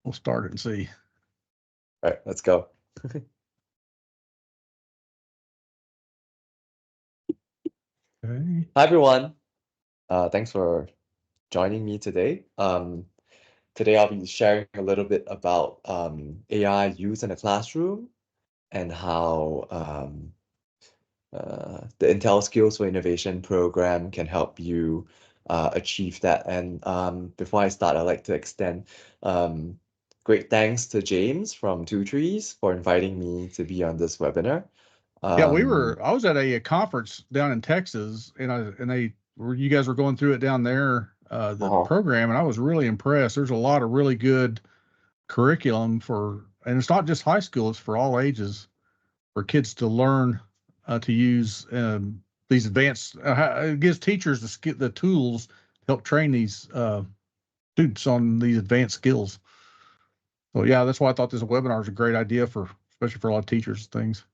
We'll start it and see. All right, let's go. Okay. Hi, everyone. Thanks for joining me today. Today I'll be sharing a little bit about AI use in the classroom and how the Intel Skills for Innovation program can help you achieve that. And before I start, I'd like to extend great thanks to James from Twotrees for inviting me to be on this webinar. Yeah, I was at a conference down in Texas, and you guys were going through it down there, the program, and I was really impressed. There's a lot of really good curriculum and it's not just high school, it's for all ages, for kids to learn to use these advanced, it gives teachers the tools to help train these students on these advanced skills. So yeah, that's why I thought this webinar is a great idea especially for a lot of teachers and things.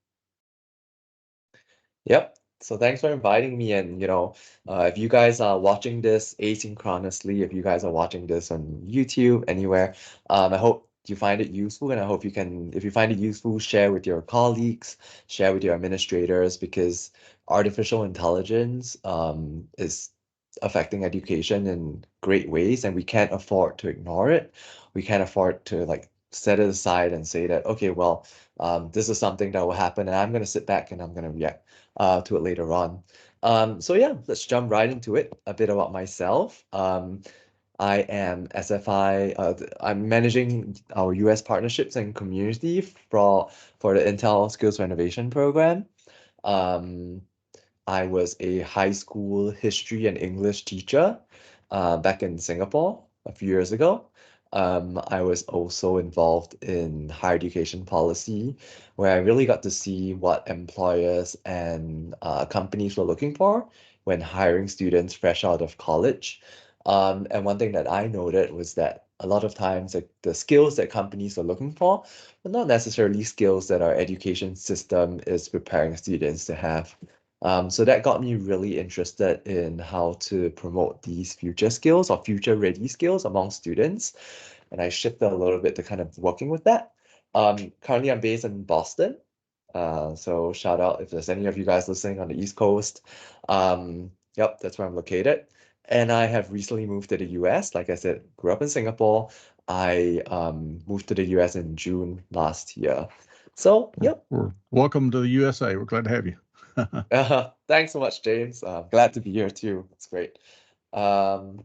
Yep. So thanks for inviting me. And if you guys are watching this asynchronously, if you guys are watching this on YouTube, anywhere, I hope you find it useful, and I hope if you find it useful, share with your colleagues, share with your administrators, because artificial intelligence is affecting education in great ways, and we can't afford to ignore it. We can't afford to like set it aside and say that, okay, well, this is something that will happen, and I'm going to sit back and I'm going to react to it later on. So yeah, let's jump right into it. A bit about myself. I am SFI. I'm managing our US partnerships and community for the Intel Skills Renovation Program. Um, I was a high school history and English teacher back in Singapore a few years ago. I was also involved in higher education policy, where I really got to see what employers and companies were looking for when hiring students fresh out of college. And one thing that I noted was that a lot of times, like, the skills that companies are looking for are not necessarily skills that our education system is preparing students to have. So that got me really interested in how to promote these future skills or future ready skills among students. And I shifted a little bit to kind of working with that. Currently, I'm based in Boston. So shout out if there's any of you guys listening on the East Coast. Yep, that's where I'm located. And I have recently moved to the US. Like I said, grew up in Singapore. I moved to the US in June last year. So, yep. Welcome to the USA. We're glad to have you. Thanks so much, James. Glad to be here too. It's great. Um,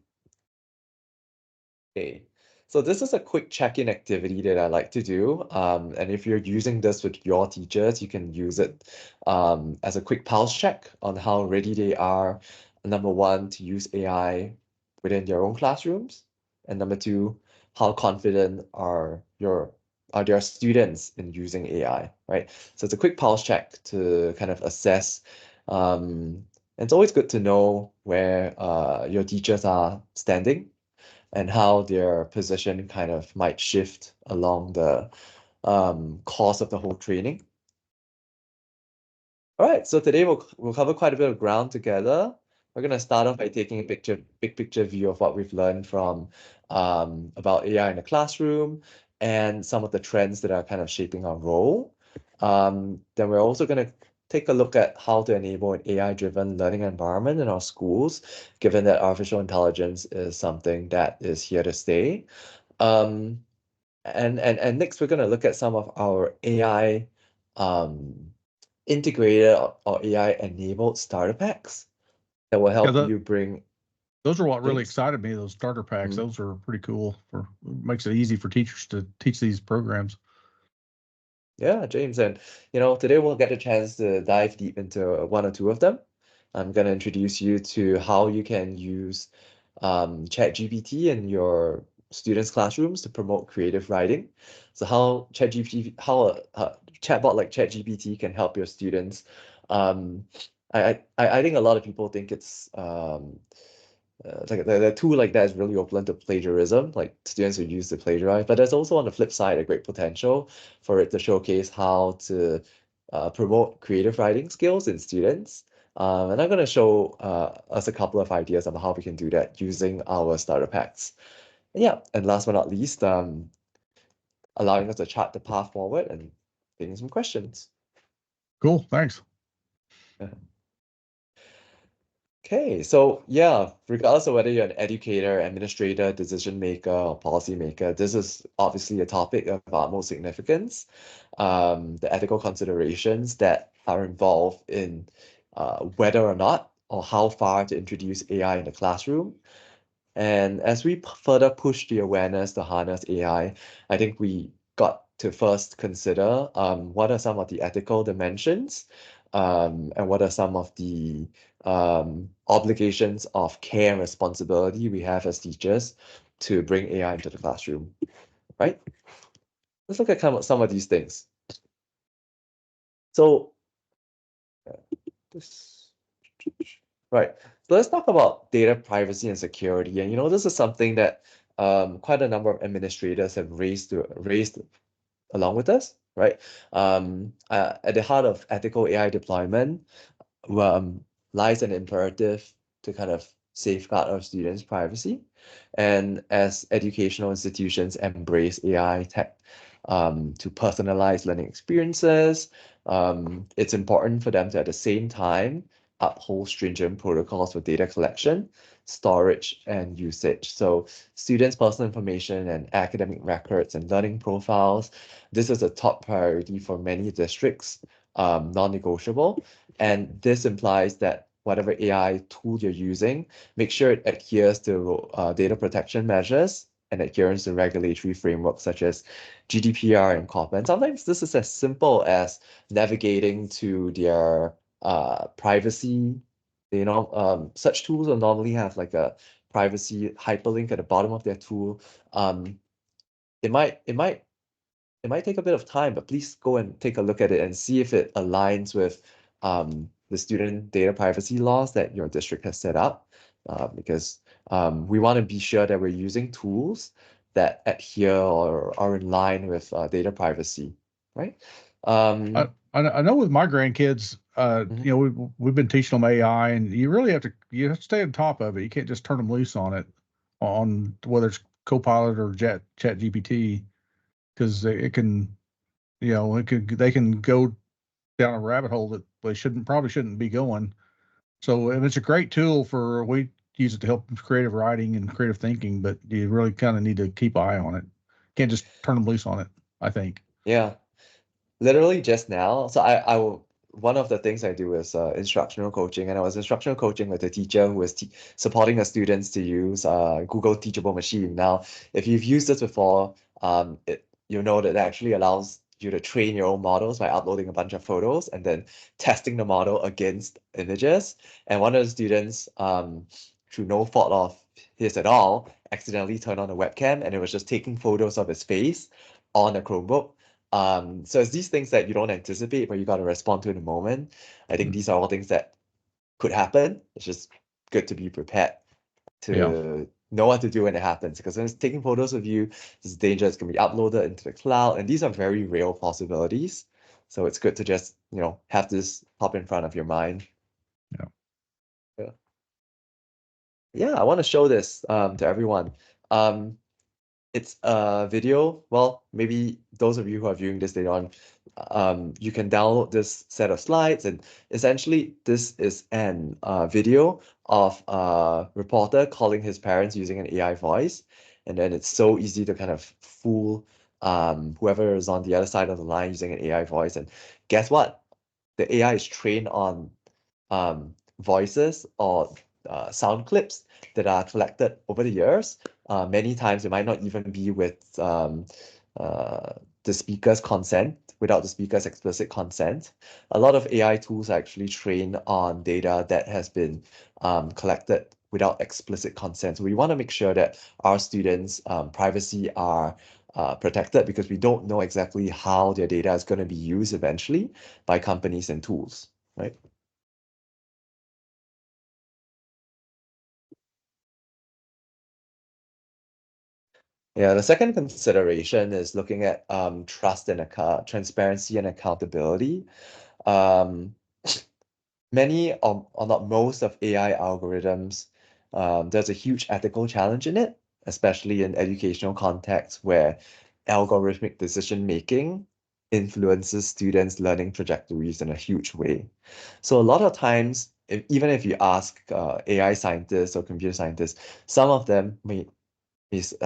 okay. So this is a quick check-in activity that I like to do. And if you're using this with your teachers, you can use it as a quick pulse check on how ready they are. Number one, to use AI within your own classrooms. And number two, how confident are their students in using AI, right? So it's a quick pulse check to kind of assess. And it's always good to know where your teachers are standing and how their position kind of might shift along the course of the whole training. All right, so today we'll cover quite a bit of ground together. We're gonna start off by taking a big picture view of what we've learned from about AI in the classroom and some of the trends that are kind of shaping our role. Then we're also gonna take a look at how to enable an AI-driven learning environment in our schools, given that artificial intelligence is something that is here to stay. Um, and next we're gonna look at some of our AI um integrated or AI-enabled starter packs that will Yeah, help you bring those are what really James. excited me. Those starter packs, Mhm. those are pretty cool. Makes it easy for teachers to teach these programs. Yeah, James, and today we'll get a chance to dive deep into one or two of them. I'm gonna introduce you to how you can use ChatGPT in your students' classrooms to promote creative writing. So how a chatbot like ChatGPT can help your students. Um, I think a lot of people think it's like the tool like that is really open to plagiarism, like students who use to plagiarize. But there's also on the flip side a great potential for it to showcase how to promote creative writing skills in students. And I'm going to show us a couple of ideas on how we can do that using our starter packs. And yeah, and last but not least, allowing us to chart the path forward and taking some questions. Cool. Thanks. Okay, so yeah, regardless of whether you're an educator, administrator, decision maker, or policy maker, this is obviously a topic of utmost significance. The ethical considerations that are involved in whether or not or how far to introduce AI in the classroom. And as we further push the awareness to harness AI, I think we got to first consider what are some of the ethical dimensions, and what are some of the obligations of care and responsibility we have as teachers to bring AI into the classroom, right? Let's look at some of these things. So, this, right. So let's talk about data privacy and security. And this is something that quite a number of administrators have raised along with us, right? At the heart of ethical AI deployment, um, lies an imperative to kind of safeguard our students' privacy. And as educational institutions embrace AI tech to personalize learning experiences, it's important for them to, at the same time, uphold stringent protocols for data collection, storage, and usage. So students' personal information and academic records and learning profiles, this is a top priority for many districts, non-negotiable. And this implies that whatever AI tool you're using, make sure it adheres to data protection measures and adherence to regulatory frameworks such as GDPR and COPPA. And sometimes this is as simple as navigating to their privacy. Such tools will normally have like a privacy hyperlink at the bottom of their tool. Um, it might take a bit of time, but please go and take a look at it and see if it aligns with the student data privacy laws that your district has set up, because we want to be sure that we're using tools that adhere or are in line with data privacy, right? I know with my grandkids, we've been teaching them AI, and you have to stay on top of it. You can't just turn them loose on it, on whether it's Copilot or Chat GPT, because it can, they can go down a rabbit hole that they probably shouldn't be going. So, and it's a great tool we use it to help creative writing and creative thinking, but you really kind of need to keep an eye on it. Can't just turn them loose on it, I think. Yeah. Literally just now. So I will, one of the things I do is instructional coaching, and I was instructional coaching with a teacher who was supporting the students to use Google Teachable Machine. Now, if you've used this before, you know that it actually allows you to train your own models by uploading a bunch of photos and then testing the model against images. And one of the students, through no fault of his at all, accidentally turned on the webcam, and it was just taking photos of his face on a Chromebook. So it's these things that you don't anticipate, but you got to respond to in the moment. I think these are all things that could happen. It's just good to be prepared Yeah. to know what to do when it happens. Because when it's taking photos of you, it's dangerous. It's going to be uploaded into the cloud, and these are very real possibilities. So it's good to just, have this pop in front of your mind. Yeah. Yeah. Yeah, I want to show this to everyone. It's a video. Well, maybe those of you who are viewing this later on, you can download this set of slides, and essentially this is an video of a reporter calling his parents using an AI voice, and then it's so easy to kind of fool whoever is on the other side of the line using an AI voice. And guess what? The AI is trained on voices or sound clips that are collected over the years. Many times it might not even be with the speaker's consent, without the speaker's explicit consent. A lot of AI tools are actually trained on data that has been collected without explicit consent. So we want to make sure that our students' privacy are protected, because we don't know exactly how their data is going to be used eventually by companies and tools, right? Yeah, the second consideration is looking at trust and transparency and accountability. Um, Many or not most of AI algorithms, there's a huge ethical challenge in it, especially in educational contexts where algorithmic decision making influences students' learning trajectories in a huge way. So a lot of times, even if you ask AI scientists or computer scientists, some of them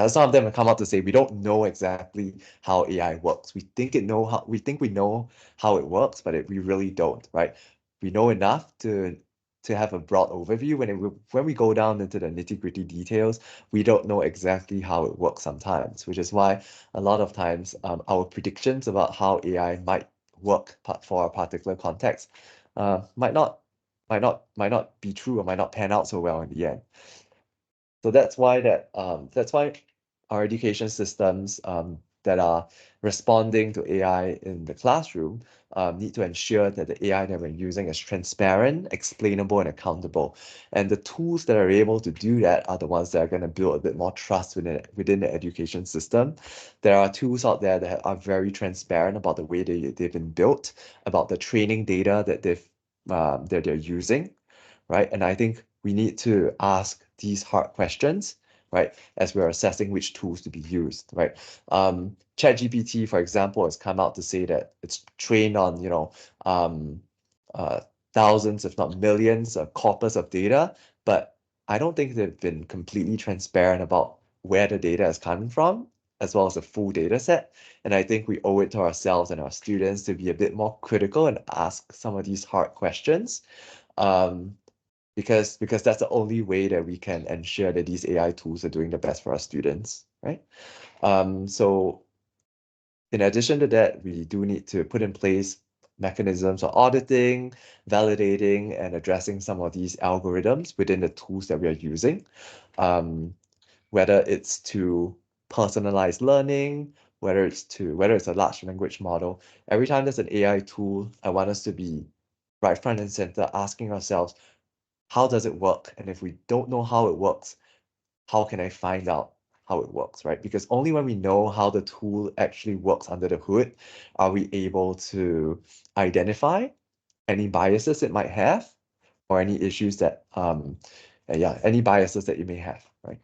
some of them have come out to say we don't know exactly how AI works. We think we know how it works, but we really don't, right? We know enough to have a broad overview. When we go down into the nitty-gritty details, we don't know exactly how it works sometimes, which is why a lot of times our predictions about how AI might work for a particular context might not be true or might not pan out so well in the end. So that's why our education systems that are responding to AI in the classroom need to ensure that the AI that we're using is transparent, explainable, and accountable. And the tools that are able to do that are the ones that are going to build a bit more trust within the education system. There are tools out there that are very transparent about the way they've been built, about the training data that they're using, right? And I think we need to ask these hard questions, right, as we're assessing which tools to be used, right? ChatGPT, for example, has come out to say that it's trained on, um, uh, thousands, if not millions, of corpus of data, but I don't think they've been completely transparent about where the data is coming from, as well as the full data set. And I think we owe it to ourselves and our students to be a bit more critical and ask some of these hard questions. Um, because that's the only way that we can ensure that these AI tools are doing the best for our students, right? So in addition to that, we do need to put in place mechanisms for auditing, validating, and addressing some of these algorithms within the tools that we are using. Whether it's to personalize learning, whether it's a large language model. Every time there's an AI tool, I want us to be right front and center, asking ourselves, how does it work? And if we don't know how it works, how can I find out how it works, right? Because only when we know how the tool actually works under the hood are we able to identify any biases it might have or any issues that, any biases that you may have, right?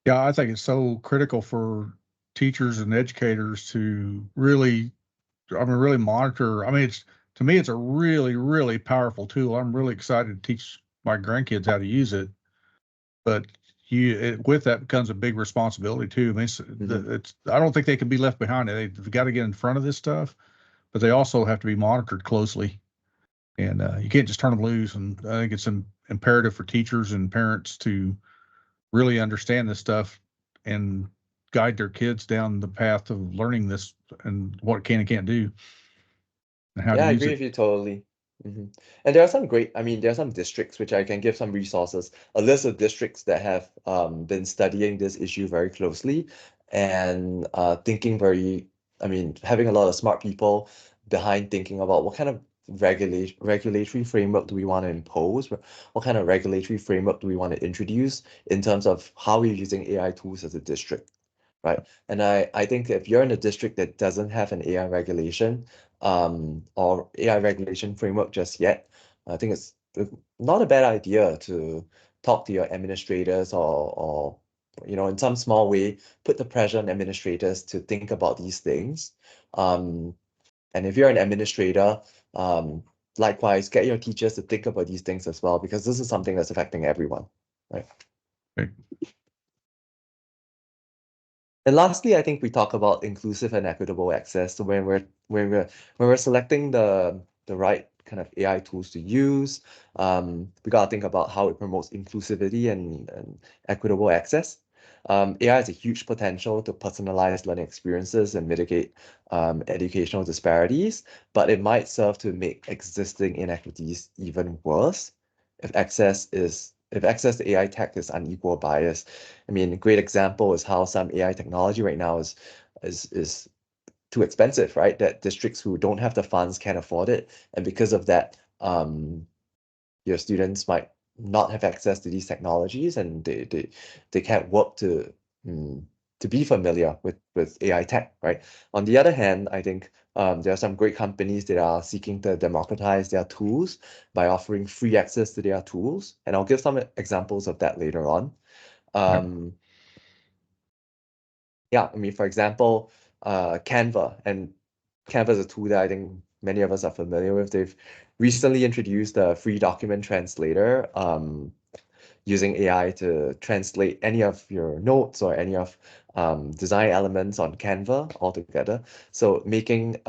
Yeah, I think it's so critical for teachers and educators to really, really monitor. I mean, it's to me, it's a really, really powerful tool. I'm really excited to teach my grandkids how to use it. But with that becomes a big responsibility too. I mean, I don't think they can be left behind. They've got to get in front of this stuff, but they also have to be monitored closely. And you can't just turn them loose. And I think it's imperative for teachers and parents to really understand this stuff and guide their kids down the path of learning this and what it can and can't do and how to Yeah, I use agree it. with you totally. And there are some there are some districts which I can give some resources, a list of districts that have been studying this issue very closely and having a lot of smart people behind thinking about what kind of regulatory framework do we want to impose, what kind of regulatory framework do we want to introduce in terms of how we're using AI tools as a district, right? And I think if you're in a district that doesn't have an AI regulation, or AI regulation framework just yet, I think it's not a bad idea to talk to your administrators or in some small way, put the pressure on administrators to think about these things. And if you're an administrator, likewise, get your teachers to think about these things as well, because this is something that's affecting everyone, right? Okay. And lastly, I think we talk about inclusive and equitable access. So when we're selecting the right kind of AI tools to use, we gotta think about how it promotes inclusivity and equitable access. AI has a huge potential to personalize learning experiences and mitigate educational disparities, but it might serve to make existing inequities even worse if access to AI tech is unequal or biased. I mean, a great example is how some AI technology right now is too expensive, right? That districts who don't have the funds can't afford it, and because of that, your students might not have access to these technologies, and they can't work to be familiar with AI tech, right? On the other hand, I think there are some great companies that are seeking to democratize their tools by offering free access to their tools, and I'll give some examples of that later on. Yep. Um, Yeah, I mean, for example, Canva, and Canva is a tool that I think many of us are familiar with. They've recently introduced a free document translator, using AI to translate any of your notes or any of design elements on Canva altogether. So making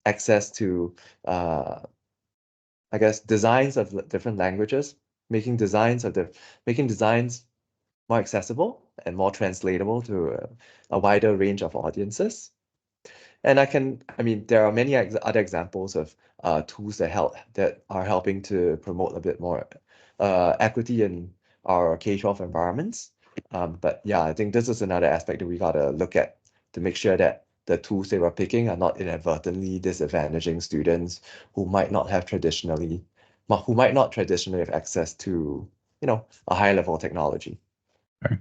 access to I guess designs of different languages, making designs more accessible and more translatable to a wider range of audiences. And I mean, there are many other examples of tools that are helping to promote a bit more equity in our K-12 environments. But yeah, I think this is another aspect that we gotta look at to make sure that the tools they were picking are not inadvertently disadvantaging students who might not traditionally have access to, a high level of technology. Okay.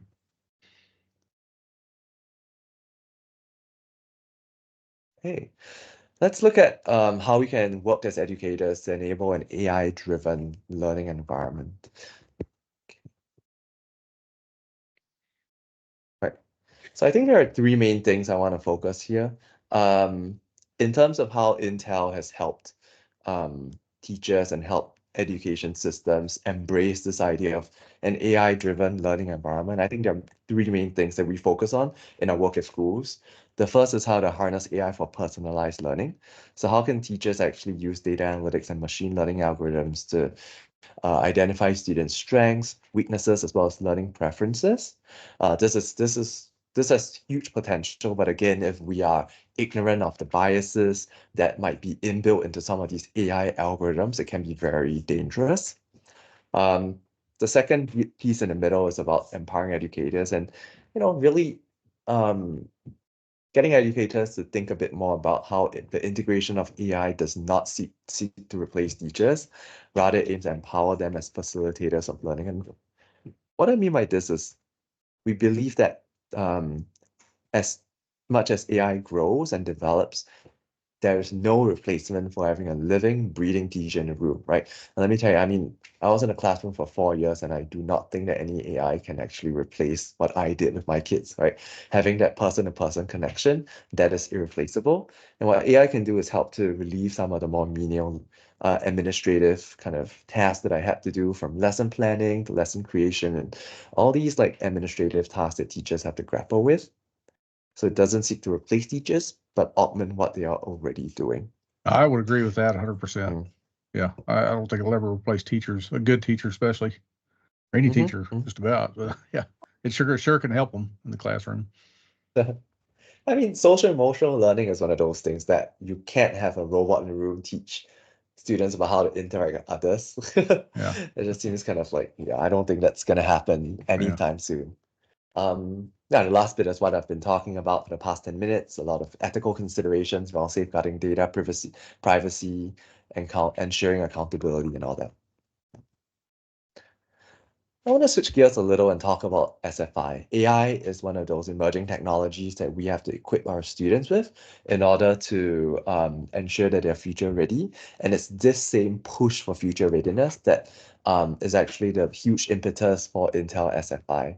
Hey, let's look at how we can work as educators to enable an AI-driven learning environment. Right. So I think there are three main things I want to focus here. In terms of how Intel has helped teachers and helped education systems embrace this idea of an AI-driven learning environment, I think there are three main things that we focus on in our work at schools. The first is how to harness AI for personalized learning. So how can teachers actually use data analytics and machine learning algorithms to identify students' strengths, weaknesses, as well as learning preferences. This has huge potential, but again, if we are ignorant of the biases that might be inbuilt into some of these AI algorithms, it can be very dangerous. The second piece in the middle is about empowering educators and, really getting educators to think a bit more about how the integration of AI does not seek to replace teachers, rather aims to empower them as facilitators of learning. And what I mean by this is we believe that as much as AI grows and develops, there is no replacement for having a living, breathing teacher in the room, right? And let me tell you, I mean, I was in a classroom for 4 years, and I do not think that any AI can actually replace what I did with my kids, right? Having that person-to-person connection, that is irreplaceable. And what AI can do is help to relieve some of the more menial administrative kind of tasks that I had to do, from lesson planning to lesson creation and all these like administrative tasks that teachers have to grapple with. So it doesn't seek to replace teachers, but augment what they are already doing. I would agree with that 100%. Mm. Yeah, I don't think it'll ever replace teachers, a good teacher especially, or any teacher, just about. But yeah, it sure can help them in the classroom. I mean, social emotional learning is one of those things that you can't have a robot in the room teach students about how to interact with others. Yeah, It just seems kind of like, yeah, I don't think that's gonna happen yeah. anytime soon. Yeah, the last bit is what I've been talking about for the past 10 minutes, a lot of ethical considerations while safeguarding data privacy, and ensuring accountability and all that. I want to switch gears a little and talk about SFI. AI is one of those emerging technologies that we have to equip our students with in order to ensure that they're future ready. And it's this same push for future readiness that is actually the huge impetus for Intel SFI.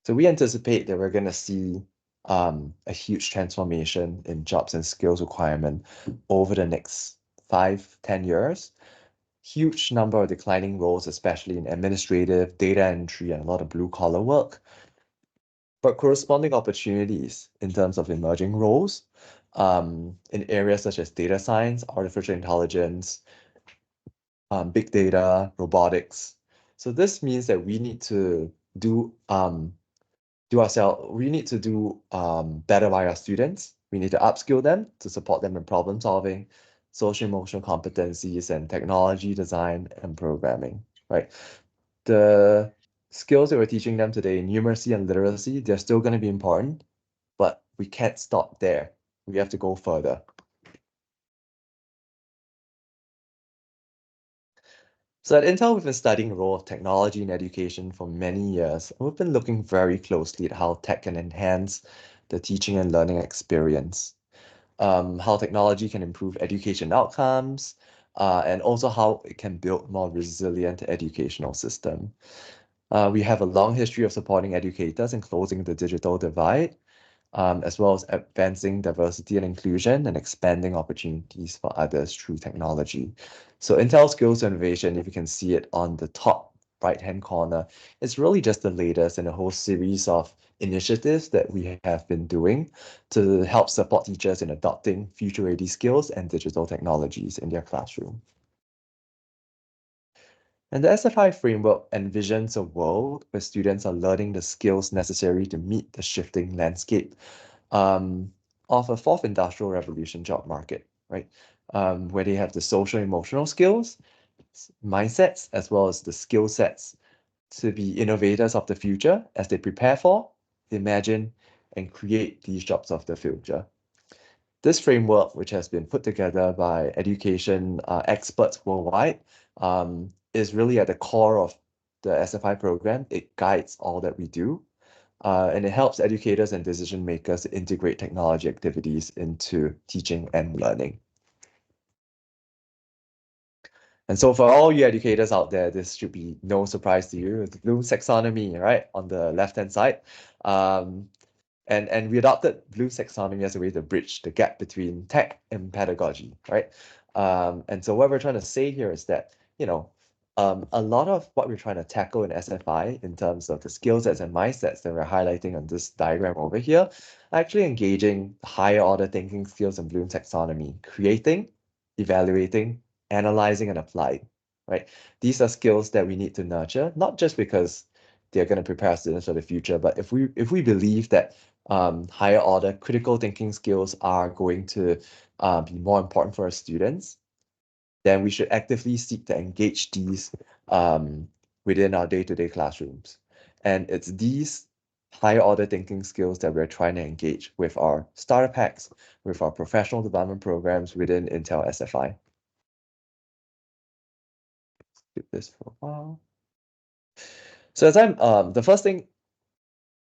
So we anticipate that we're going to see a huge transformation in jobs and skills requirement over the next 5-10 years. Huge number of declining roles, especially in administrative, data entry, and a lot of blue-collar work, but corresponding opportunities in terms of emerging roles in areas such as data science, artificial intelligence, big data, robotics. So this means that we need to we need to do better by our students. We need to upskill them to support them in problem solving, social emotional competencies, and technology design and programming, right? The skills that we're teaching them today, numeracy and literacy, they're still going to be important, but we can't stop there. We have to go further. So at Intel, we've been studying the role of technology in education for many years. We've been looking very closely at how tech can enhance the teaching and learning experience, how technology can improve education outcomes, and also how it can build more resilient educational system. We have a long history of supporting educators and closing the digital divide, as well as advancing diversity and inclusion and expanding opportunities for others through technology. So Intel Skills Innovation, if you can see it on the top right-hand corner, it's really just the latest in a whole series of initiatives that we have been doing to help support teachers in adopting future-ready skills and digital technologies in their classroom. And the SFI framework envisions a world where students are learning the skills necessary to meet the shifting landscape of a fourth industrial revolution job market, right? Where they have the social emotional skills, mindsets, as well as the skill sets to be innovators of the future as they prepare for, imagine, and create these jobs of the future. This framework, which has been put together by education experts worldwide, is really at the core of the SFI program. It guides all that we do, and it helps educators and decision makers integrate technology activities into teaching and learning. And so for all you educators out there, this should be no surprise to you. The Bloom's taxonomy, right, on the left-hand side. And we adopted Bloom's taxonomy as a way to bridge the gap between tech and pedagogy, right? And so what we're trying to say here is that, a lot of what we're trying to tackle in SFI in terms of the skill sets and mindsets that we're highlighting on this diagram over here, actually engaging higher order thinking skills in Bloom's taxonomy, creating, evaluating, analyzing, and applying, right? These are skills that we need to nurture, not just because they're going to prepare students for the future, but if we believe that higher order critical thinking skills are going to be more important for our students, then we should actively seek to engage these within our day-to-day classrooms. And it's these higher order thinking skills that we're trying to engage with our starter packs, with our professional development programs within Intel SFI. Skip this for a while. So as I'm the first thing,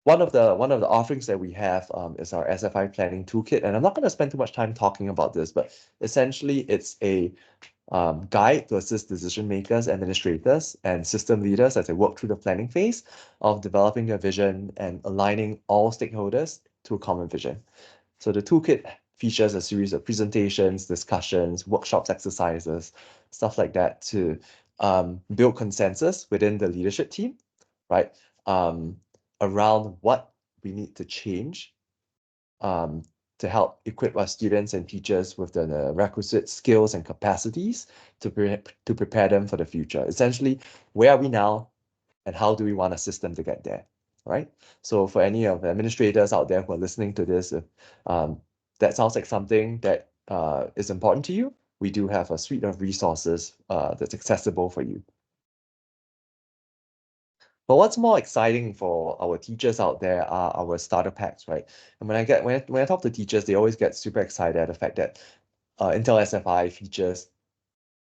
one of the offerings that we have is our SFI planning toolkit, and I'm not going to spend too much time talking about this, but essentially it's a guide to assist decision makers, administrators, and system leaders as they work through the planning phase of developing their vision and aligning all stakeholders to a common vision. So the toolkit features a series of presentations, discussions, workshops, exercises, stuff like that to build consensus within the leadership team, right? Around what we need to change to help equip our students and teachers with the requisite skills and capacities to prepare them for the future. Essentially, where are we now and how do we want a system to get there, right? So for any of the administrators out there who are listening to this, if that sounds like something that is important to you, we do have a suite of resources that's accessible for you. But what's more exciting for our teachers out there are our starter packs, right? And when I talk to teachers, they always get super excited at the fact that Intel SFI features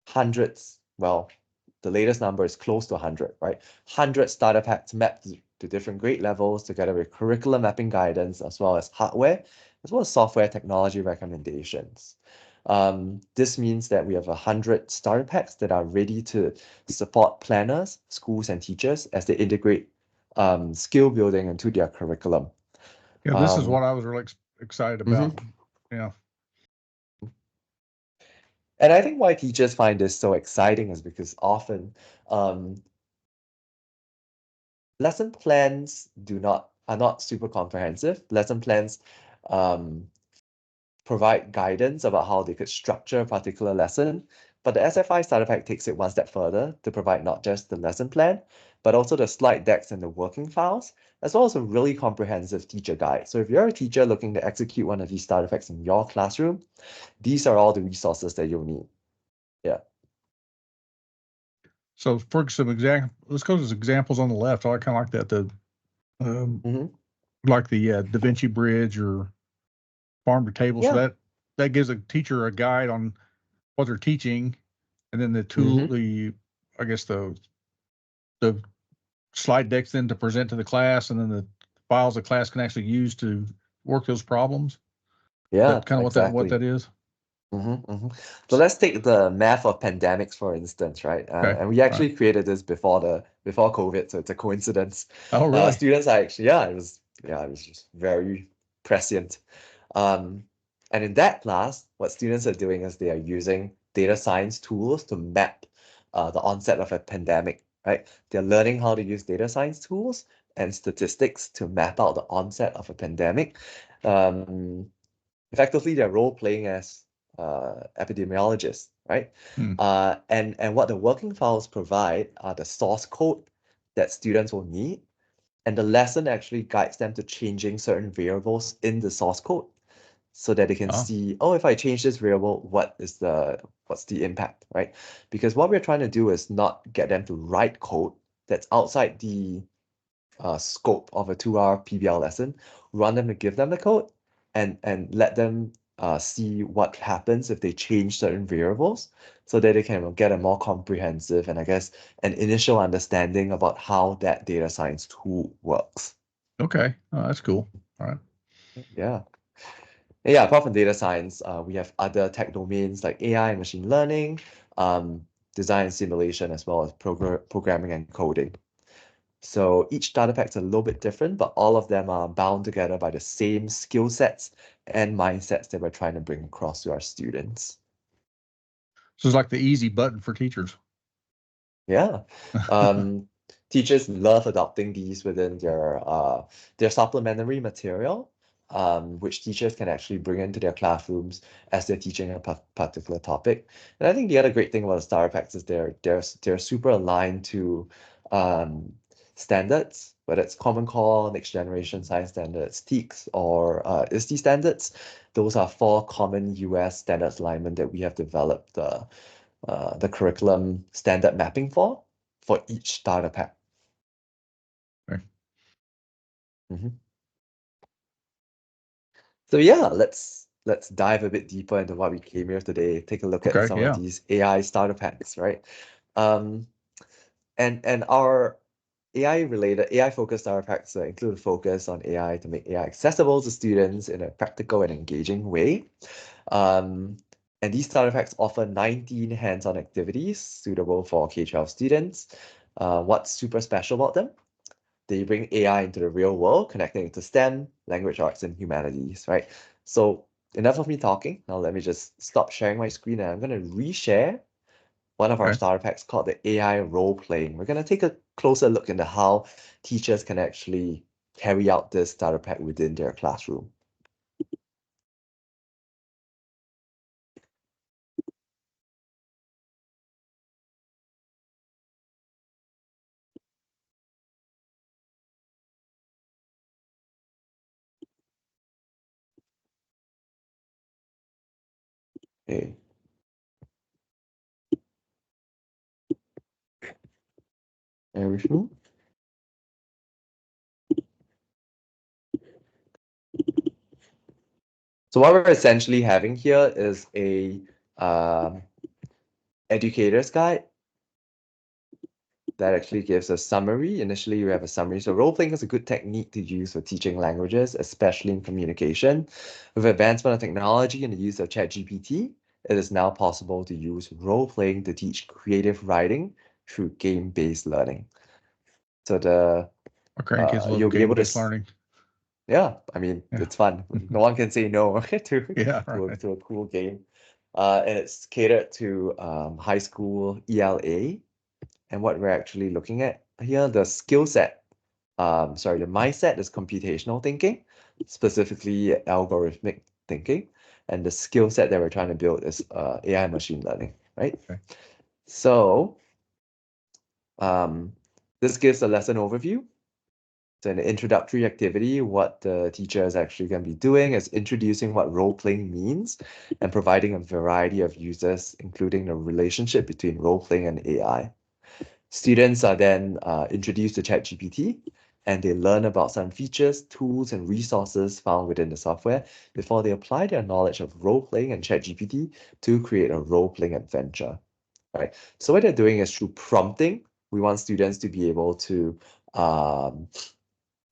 hundreds, well, the latest number is close to 100, right? 100 starter packs mapped to different grade levels together with curriculum mapping guidance, as well as hardware, as well as software technology recommendations. This means that we have 100 starter packs that are ready to support planners, schools, and teachers as they integrate skill building into their curriculum. Yeah, this is what I was really excited about. Yeah. And I think why teachers find this so exciting is because often lesson plans are not super comprehensive. Lesson plans provide guidance about how they could structure a particular lesson, but the SFI Starter Pack takes it one step further to provide not just the lesson plan, but also the slide decks and the working files, as well as a really comprehensive teacher guide. So if you're a teacher looking to execute one of these starter packs in your classroom, these are all the resources that you'll need. Yeah. So for some let's go to some examples on the left. I kind of like that. Like the Da Vinci Bridge or Farm to Table. Yeah. So that gives a teacher a guide on what they're teaching, and then the tool, I guess the slide decks then to present to the class, and then the files the class can actually use to work those problems. Yeah, That's kind of exactly. what that is. So let's take the math of pandemics, for instance, right? Okay. And we All right. actually created this before COVID, so it's a coincidence. Oh, really? Students are actually, it was just very prescient. Um, and in that class, what students are doing is they are using data science tools to map the onset of a pandemic, right? They're learning how to use data science tools and statistics to map out the onset of a pandemic. Um, Effectively, they're role playing as epidemiologists, right? Hmm. And what the working files provide are the source code that students will need, and the lesson actually guides them to changing certain variables in the source code so that they can Oh, see, oh, if I change this variable, what's the impact, right? Because what we're trying to do is not get them to write code that's outside the scope of a 2-hour PBL lesson, run them to give them the code, and let them see what happens if they change certain variables so that they can get a more comprehensive and I guess an initial understanding about how that data science tool works. okay. Oh, that's cool. All right. Yeah. Yeah, apart from data science, we have other tech domains like AI and machine learning, um, design and simulation, as well as programming and coding. So each starter pack is a little bit different, but all of them are bound together by the same skill sets and mindsets that we're trying to bring across to our students. So it's like the easy button for teachers. Yeah. Um, Teachers love adopting these within their supplementary material, which teachers can actually bring into their classrooms as they're teaching a particular topic. And I think the other great thing about the starter packs is they're super aligned to um, standards, whether it's Common Core, Next Generation Science Standards, TEKS, or ISTE standards. Those are 4 common US standards alignment that we have developed the curriculum standard mapping for each starter pack. Okay. Mhm. So yeah, let's dive a bit deeper into what we came here today. Take a look at Okay. some of Yeah. these AI starter packs, right? Um, and our AI focused starter packs include a focus on AI to make AI accessible to students in a practical and engaging way. Um, and these starter packs offer 19 hands-on activities suitable for K-12 students. What's super special about them? They bring AI into the real world, connecting it to STEM, language arts, and humanities, right? So enough of me talking. Now let me just stop sharing my screen and I'm going to reshare one of our Okay. starter packs called the AI role playing. We're going to take a closer look into how teachers can actually carry out this starter pack within their classroom. Okay. Bear with me. So what we're essentially having here is a um, educator's guide that actually gives a summary. Initially, you have a summary. So role-playing is a good technique to use for teaching languages, especially in communication. With advancement of technology and the use of ChatGPT, it is now possible to use role-playing to teach creative writing through game-based learning. So Our grandkids love you'll be able to game-based learning. yeah, I mean, Yeah. it's fun. No one can say no to Yeah. Right. to a cool game. And it's catered to high school ELA. And what we're actually looking at here, the skill set, the mindset is computational thinking, specifically algorithmic thinking. And the skill set that we're trying to build is AI machine learning, right? Okay. So um, this gives a lesson overview. So in the introductory activity, what the teacher is actually going to be doing is introducing what role-playing means and providing a variety of uses, including the relationship between role-playing and AI. Students are then introduced to ChatGPT and they learn about some features, tools, and resources found within the software before they apply their knowledge of role-playing and ChatGPT to create a role-playing adventure. Right. So what they're doing is through prompting, we want students to be able to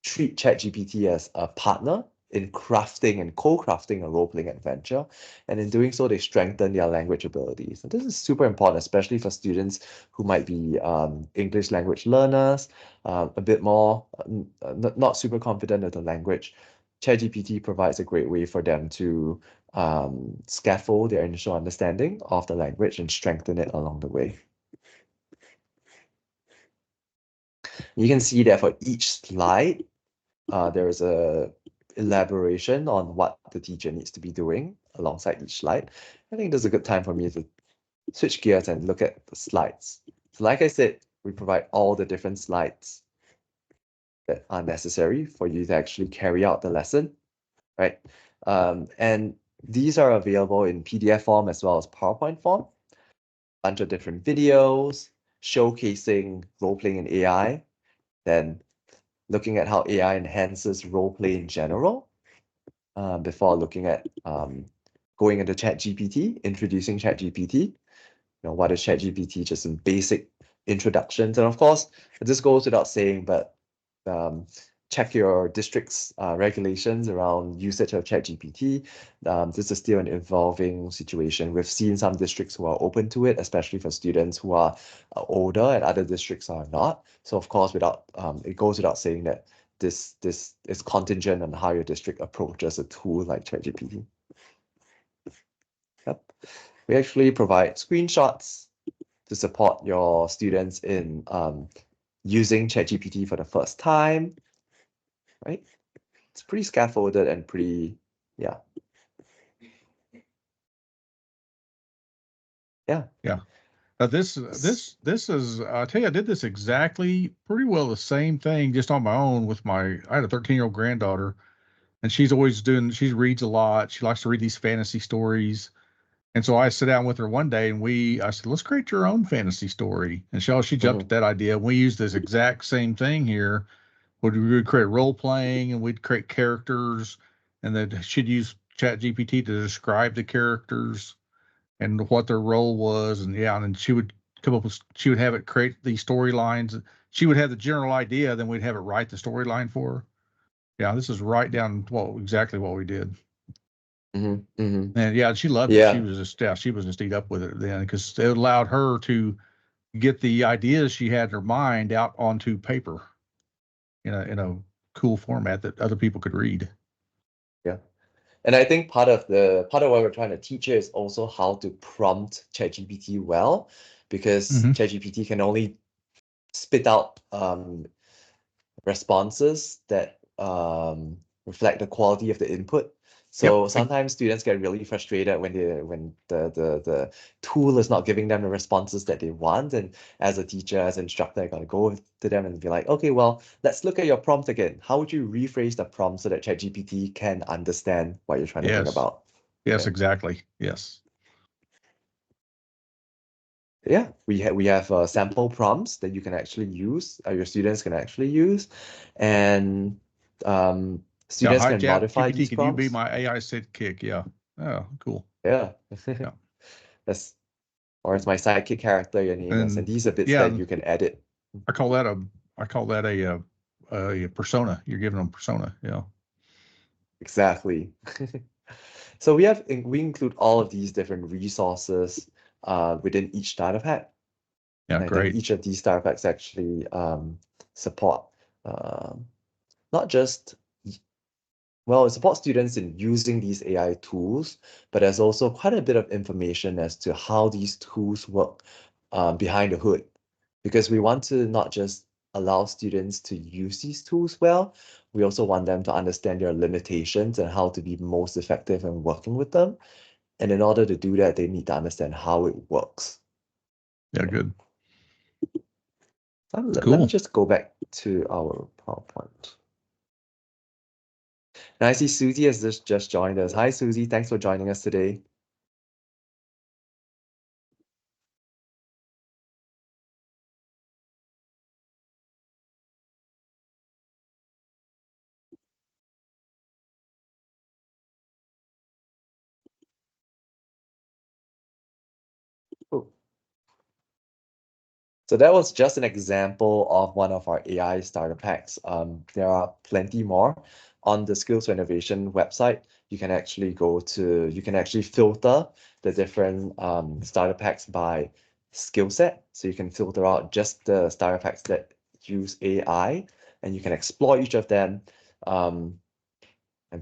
treat ChatGPT as a partner in crafting and co-crafting a role-playing adventure. And in doing so, they strengthen their language abilities. And this is super important, especially for students who might be English language learners, a bit more not super confident with the language. ChatGPT provides a great way for them to scaffold their initial understanding of the language and strengthen it along the way. You can see that for each slide, there is a elaboration on what the teacher needs to be doing alongside each slide. I think this is a good time for me to switch gears and look at the slides. So like I said, we provide all the different slides that are necessary for you to actually carry out the lesson, right? And these are available in PDF form as well as PowerPoint form. A bunch of different videos showcasing role-playing in AI, then looking at how AI enhances role-play in general, before looking at going into ChatGPT, introducing ChatGPT. What is ChatGPT? Just some basic introductions. And of course, this goes without saying, but check your district's regulations around usage of ChatGPT. This is still an evolving situation. We've seen some districts who are open to it, especially for students who are older, and other districts are not. So of course, it goes without saying that this is contingent on how your district approaches a tool like ChatGPT. Yep. We actually provide screenshots to support your students in using ChatGPT for the first time, right? It's pretty scaffolded and pretty, yeah. Yeah. Yeah. This is, I tell you, I did this exactly pretty well the same thing just on my own with I had a 13-year-old granddaughter, and she reads a lot. She likes to read these fantasy stories. And so I sat down with her one day and I said, let's create your own fantasy story. And she jumped at that idea. We used this exact same thing here. We would create role playing and we'd create characters, and then she'd use ChatGPT to describe the characters and what their role was. And yeah, and then she would have it create these storylines. She would have the general idea, then we'd have it write the storyline for her. Yeah, this is right down exactly what we did. And yeah, she loved it. Yeah. She was just eat up with it then, because it allowed her to get the ideas she had in her mind out onto paper in a cool format that other people could read. Yeah. And I think part of what we're trying to teach here is also how to prompt ChatGPT well, because ChatGPT can only spit out responses that reflect the quality of the input. So Yep. sometimes students get really frustrated when the tool is not giving them the responses that they want. And as a teacher, as an instructor, I gotta go to them and be like, okay, well, let's look at your prompt again. How would you rephrase the prompt so that ChatGPT can understand what you're trying to bring about? Yes, exactly. Yes. Yeah, we have sample prompts that you can actually use, your students can actually use, and students Hi, can modify GPT, these could you be prompts. my AI sidekick? Yeah. Oh, cool. Yeah, Yeah. or it's my sidekick character, your name is, and these are bits that you can edit. I call that a persona. You're giving them persona. Yeah. Exactly. So we include all of these different resources within each starter pack. Yeah, And I think great. each of these starter packs actually support not just it supports students in using these AI tools, but there's also quite a bit of information as to how these tools work behind the hood. Because we want to not just allow students to use these tools well, we also want them to understand their limitations and how to be most effective in working with them. And in order to do that, they need to understand how it works. Yeah, good. Let me just go back to our PowerPoint. And I see Susie has just joined us. Hi, Susie. Thanks for joining us today. Oh. So that was just an example of one of our AI starter packs. There are plenty more on the Skills Renovation website. You can actually filter the different starter packs by skill set. So you can filter out just the starter packs that use AI, and you can explore each of them and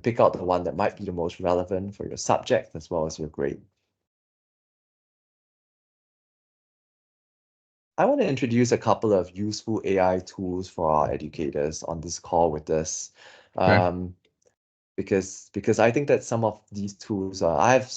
pick out the one that might be the most relevant for your subject as well as your grade. I want to introduce a couple of useful AI tools for our educators on this call with us. Okay. Because I think that some of these tools I've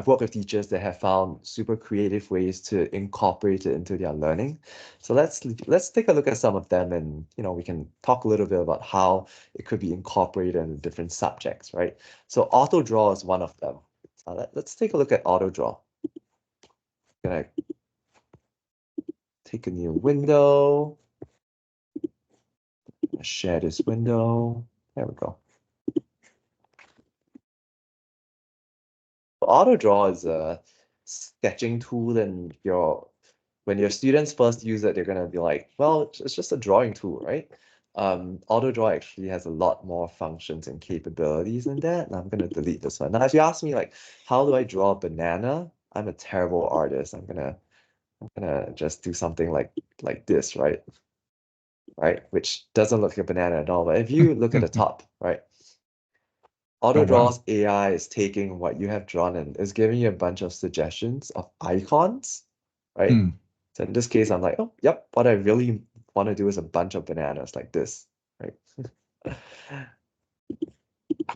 worked with teachers that have found super creative ways to incorporate it into their learning. So let's take a look at some of them, and we can talk a little bit about how it could be incorporated in different subjects, right? So auto draw is one of them. Let's take a look at auto draw. Gonna take a new window, share this window. There we go. Auto draw is a sketching tool, and when your students first use it, they're gonna be like, well, it's just a drawing tool, right? Auto draw actually has a lot more functions and capabilities than that. And I'm gonna delete this one. Now, if you ask me like, how do I draw a banana? I'm a terrible artist. I'm gonna just do something like this, right? Right, which doesn't look like a banana at all. But if you look at the top, right? Oh, wow. AutoDraw's AI is taking what you have drawn and is giving you a bunch of suggestions of icons, right? Hmm. So in this case, I'm like, oh, yep, what I really want to do is a bunch of bananas like this, right?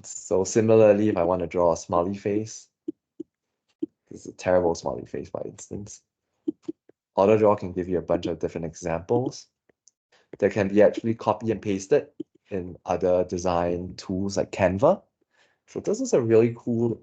So similarly, if I want to draw a smiley face, this is a terrible smiley face, for instance. AutoDraw can give you a bunch of different examples that can be actually copy and pasted in other design tools like Canva. So this is a really cool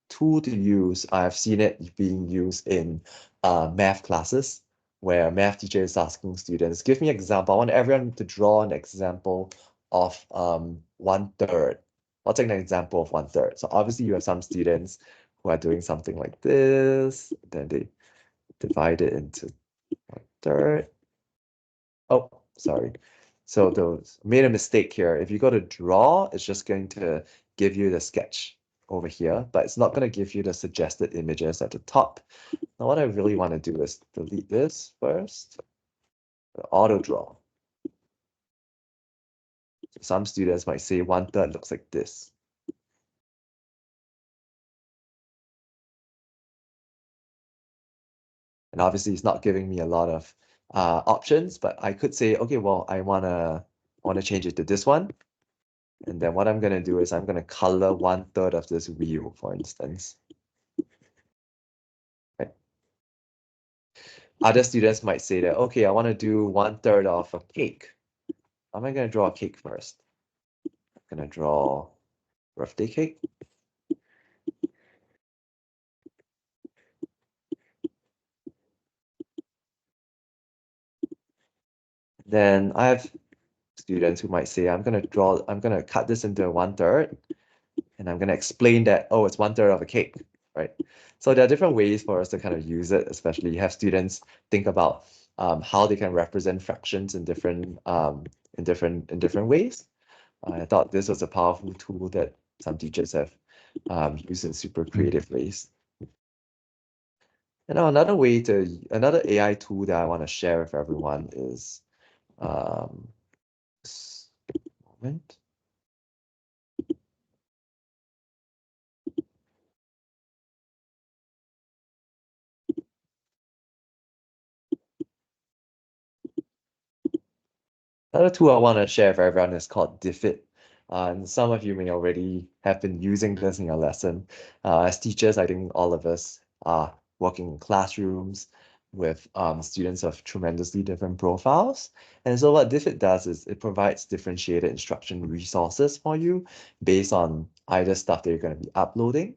tool to use. I've seen it being used in math classes where math teacher is asking students, give me an example. I want everyone to draw an example of 1/3. I'll take an example of 1/3. So obviously you have some students who are doing something like this, then they divide it into 1/3. Oh, sorry. So those made a mistake here. If you go to draw, it's just going to give you the sketch over here, but it's not going to give you the suggested images at the top. Now, what I really want to do is delete this first. Auto draw. Some students might say 1/3 looks like this. And obviously it's not giving me a lot of options, but I could say, okay, well, I wanna change it to this one. And then what I'm gonna do is I'm gonna color 1/3 of this wheel, for instance. Right. Other students might say that, okay, I want to do 1/3 of a cake. How am I going to draw a cake first? I'm going to draw birthday cake. Then I have students who might say, I'm going to cut this into 1/3, and I'm going to explain that, oh, it's 1/3 of a cake, right? So there are different ways for us to kind of use it, especially you have students think about how they can represent fractions in different ways. I thought this was a powerful tool that some teachers have used in super Hmm. creative ways. And now another AI tool that I want to share with everyone is this moment. Another tool I want to share with everyone is called Diffit. And some of you may already have been using this in your lesson. As teachers, I think all of us are working in classrooms with students of tremendously different profiles. And so what Diffit does is it provides differentiated instruction resources for you based on either stuff that you're going to be uploading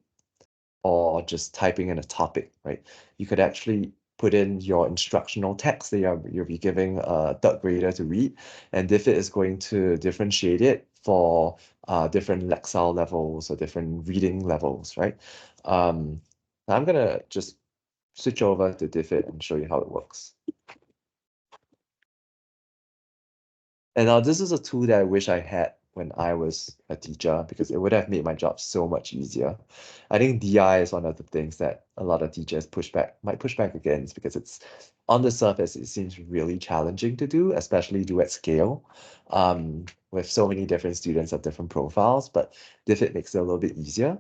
or just typing in a topic, right? You could actually put in your instructional text that you'll be giving a third grader to read, and Diffit is going to differentiate it for different Lexile levels or different reading levels, right? I'm gonna just switch over to Diffit and show you how it works. And now this is a tool that I wish I had when I was a teacher because it would have made my job so much easier. I think DI is one of the things that a lot of teachers might push back against because it's on the surface, it seems really challenging to do, especially do at scale, with so many different students of different profiles, but Diffit makes it a little bit easier.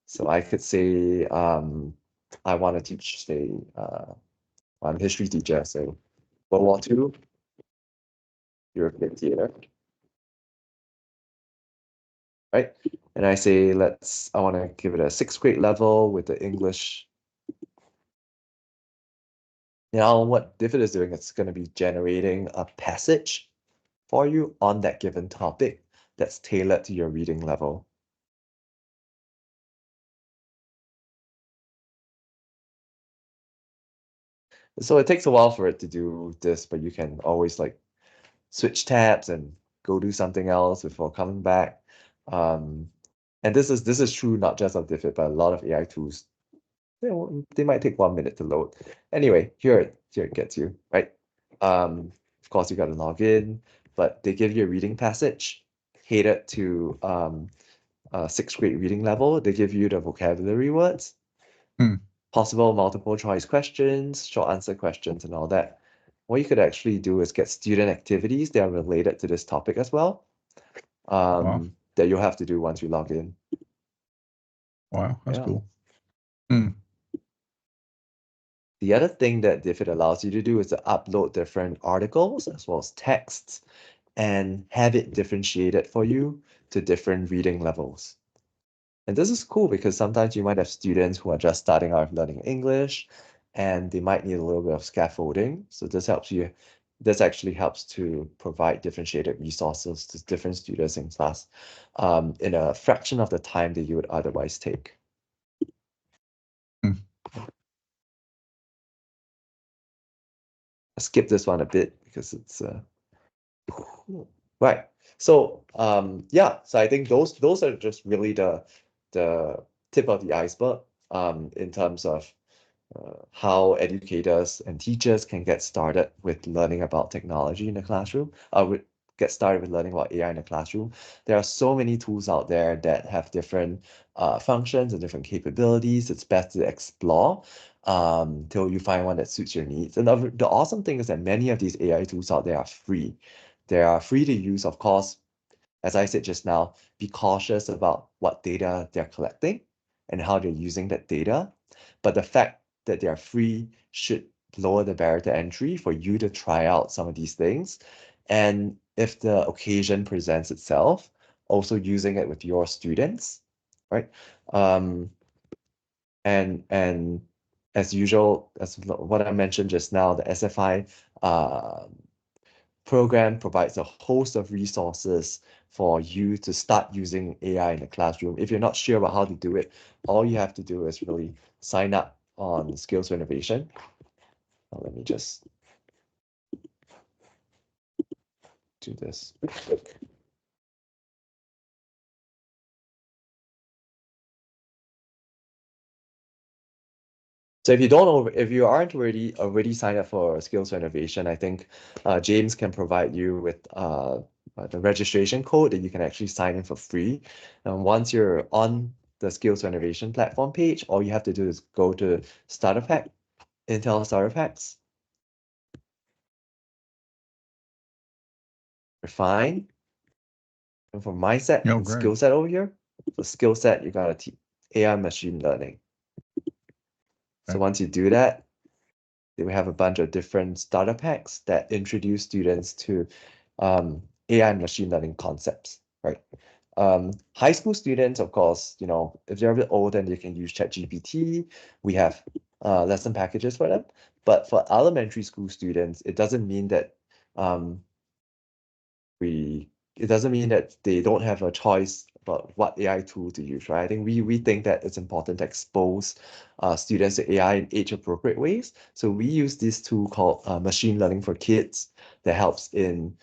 So I could say I want to teach, say, I'm a history teacher, so World War II, European theater. Right? And I say, I want to give it a 6th grade level with the English. Now, what Diffit is doing, it's going to be generating a passage for you on that given topic that's tailored to your reading level. So it takes a while for it to do this, but you can always like switch tabs and go do something else before coming back. And this is true not just of Diffit, but a lot of AI tools. They might take 1 minute to load. Anyway, here it gets you, right? Of course, you got to log in, but they give you a reading passage catered to 6th grade reading level. They give you the vocabulary words, possible multiple choice questions, short answer questions, and all that. What you could actually do is get student activities that are related to this topic as well, Wow. that you'll have to do once you log in. Wow, that's Yeah. cool. The other thing that Diffit allows you to do is to upload different articles as well as texts and have it differentiated for you to different reading levels. And this is cool because sometimes you might have students who are just starting out learning English and they might need a little bit of scaffolding. So this actually helps to provide differentiated resources to different students in class in a fraction of the time that you would otherwise take. I'll skip this one a bit because it's right. So yeah, so I think those are just really the tip of the iceberg in terms of how educators and teachers can get started with learning about technology in the classroom, get started with learning about AI in the classroom. There are so many tools out there that have different functions and different capabilities. It's best to explore till you find one that suits your needs. And the awesome thing is that many of these AI tools out there are free. They are free to use, of course. As I said just now, be cautious about what data they're collecting and how they're using that data. But the fact that they are free should lower the barrier to entry for you to try out some of these things. And if the occasion presents itself, also using it with your students, right? And as usual, as what I mentioned just now, the SFI program provides a host of resources for you to start using AI in the classroom. If you're not sure about how to do it, all you have to do is really sign up on Skills for Innovation. Let me just do this. So if you aren't already signed up for Skills for Innovation, I think James can provide you with the registration code that you can actually sign in for free. And once you're on the Skills for Innovation platform page, all you have to do is go to Starter Pack, Intel Starter Packs, refine, and for mindset and skill set over here, the skill set you gotta teach AI machine learning. So once you do that, we have a bunch of different starter packs that introduce students to AI and machine learning concepts, right? High school students, of course, if they're a bit older, then they can use ChatGPT. We have lesson packages for them. But for elementary school students, it doesn't mean that they don't have a choice about what AI tool to use, right? I think we think that it's important to expose students to AI in age-appropriate ways. So we use this tool called Machine Learning for Kids that helps in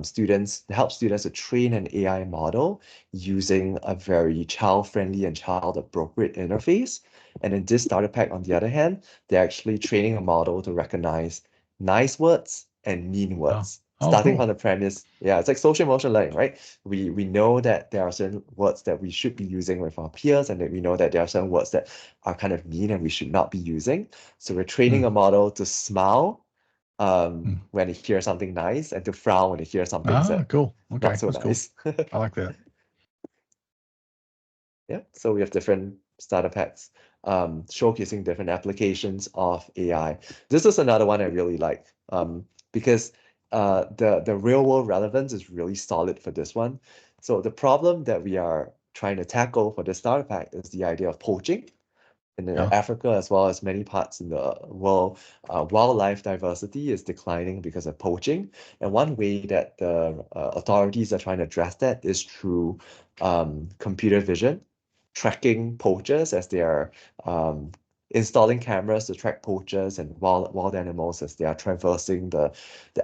students, help students to train an AI model using a very child-friendly and child-appropriate interface. And in this starter pack, on the other hand, they're actually training a model to recognize nice words and mean words. Starting Cool. from the premise, yeah, it's like social emotional learning, right? We know that there are certain words that we should be using with our peers, and that we know that there are certain words that are kind of mean and we should not be using. So we're training a model to smile when they hear something nice, and to frown when they hear something Cool. Okay, not so that's nice. Cool. I like that. Yeah, so we have different starter packs showcasing different applications of AI. This is another one I really like because the real world relevance is really solid for this one. So the problem that we are trying to tackle for the starter pack is the idea of poaching. In Africa, as well as many parts in the world, wildlife diversity is declining because of poaching. And one way that the authorities are trying to address that is through computer vision, tracking poachers as they are installing cameras to track poachers and wild animals as they are traversing the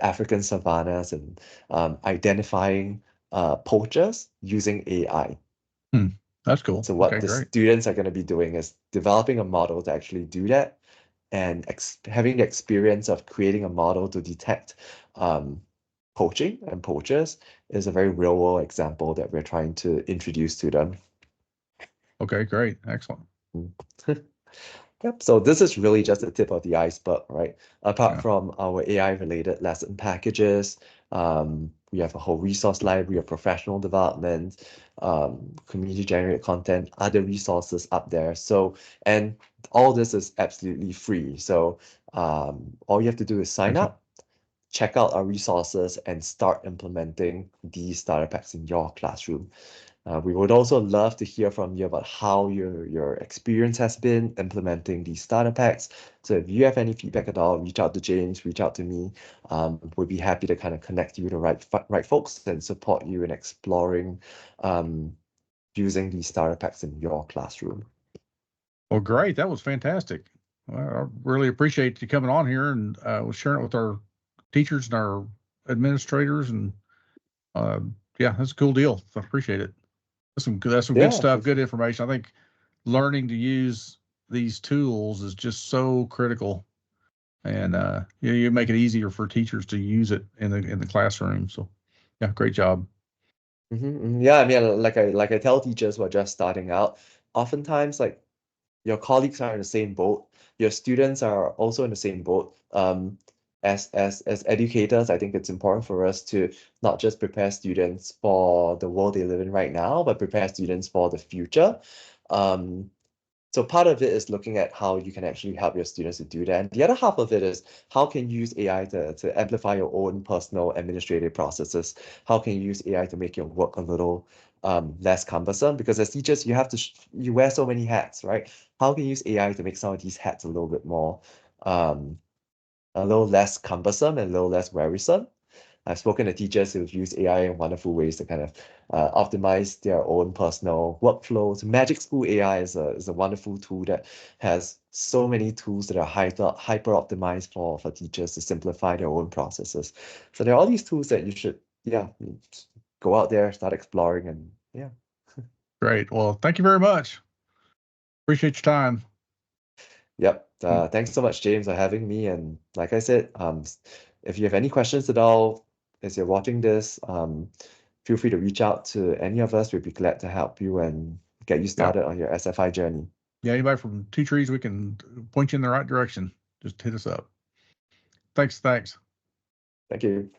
African savannas, and identifying poachers using AI. That's cool. So what Okay, the great. students are going to be doing is developing a model to actually do that, and having the experience of creating a model to detect poaching and poachers is a very real world example that we're trying to introduce to them. Okay, great. Excellent. Yep. So this is really just the tip of the iceberg, right? Apart Yeah. from our AI-related lesson packages, we have a whole resource library of professional development, community-generated content, other resources up there. So, and all this is absolutely free. So, all you have to do is sign Excellent. up, check out our resources, and start implementing these starter packs in your classroom. We would also love to hear from you about how your experience has been implementing these starter packs. So if you have any feedback at all, reach out to James, reach out to me. We'd be happy to kind of connect you to the right folks and support you in exploring using these starter packs in your classroom. Well, great. That was fantastic. Well, I really appreciate you coming on here and sharing it with our teachers and our administrators. And yeah, that's a cool deal. I appreciate it. That's some good Yeah, for stuff, good sure. information. I think learning to use these tools is just so critical, and you make it easier for teachers to use it in the classroom. So, yeah, great job. Yeah, I mean, like I tell teachers who are just starting out, oftentimes like your colleagues are in the same boat, your students are also in the same boat. As educators, I think it's important for us to not just prepare students for the world they live in right now, but prepare students for the future. So part of it is looking at how you can actually help your students to do that. And the other half of it is how can you use AI to amplify your own personal administrative processes? How can you use AI to make your work a little less cumbersome? Because as teachers, you have to you wear so many hats, right? How can you use AI to make some of these hats a little bit more a little less cumbersome and a little less wearisome? I've spoken to teachers who've used AI in wonderful ways to kind of optimize their own personal workflows. Magic School AI is a wonderful tool that has so many tools that are hyper optimized for teachers to simplify their own processes. So there are all these tools that you should, yeah, go out there, start exploring, and yeah. Great. Well, thank you very much. Appreciate your time. Yep. Thanks so much, James, for having me. And like I said, if you have any questions at all as you're watching this, feel free to reach out to any of us. We'd be glad to help you and get you Yeah. started on your SFI journey. Yeah. Anybody from Twotrees, we can point you in the right direction. Just hit us up. Thanks. Thank you.